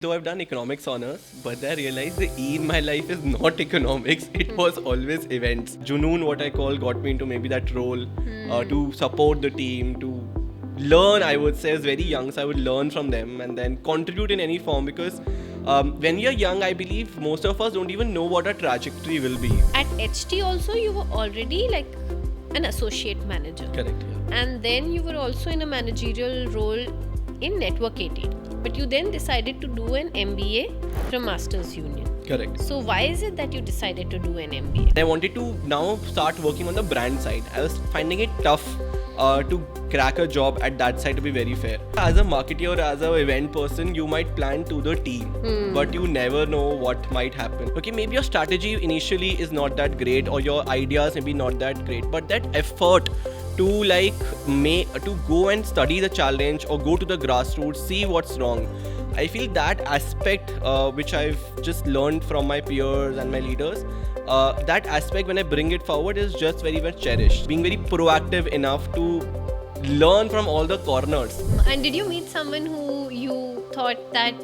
Though I've done economics honors, but I realized the E in my life is not economics. It was always events. Junoon, what I call, got me into maybe that role to support the team, to learn. I would say, I was very young, so I would learn from them and then contribute in any form because when you're young, I believe most of us don't even know what our trajectory will be. At HT also, you were already like an associate manager. Correct. Yeah. And then you were also in a managerial role in Network 18. But you then decided to do an MBA from Masters Union. Correct. So why is it that you decided to do an MBA? I wanted to now start working on the brand side. I was finding it tough to crack a job at that side, to be very fair. As a marketer or as an event person, you might plan to the team, but you never know what might happen. Okay, maybe your strategy initially is not that great or your ideas maybe not that great, but that effort to go and study the challenge or go to the grassroots, see what's wrong. I feel that aspect which I've just learned from my peers and my leaders, that aspect when I bring it forward is just very much cherished. Being very proactive enough to learn from all the corners. And did you meet someone who you thought that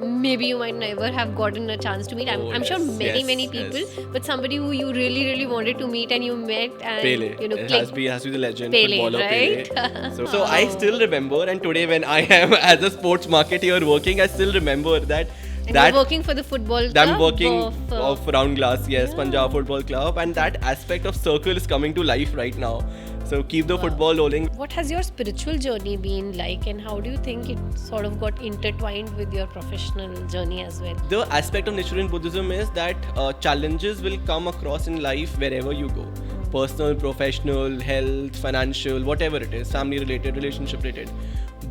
maybe you might never have gotten a chance to meet? I'm sure many people, but somebody who you really wanted to meet and you met and Pele. clicked. Has to be the legend, Pele, footballer right? Pele. So I still remember, and today when I am as a sports marketer working, I still remember that. And you're working for the football club? I'm working of Round Glass, yes, Punjab Football Club, and that aspect of circle is coming to life right now. So keep the football rolling. What has your spiritual journey been like, and how do you think it sort of got intertwined with your professional journey as well? The aspect of Nichiren Buddhism is that challenges will come across in life wherever you go. Personal, professional, health, financial, whatever it is, family related, relationship related.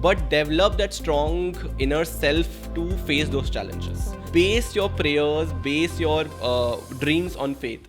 But develop that strong inner self to face those challenges. Base your prayers, base your dreams on faith.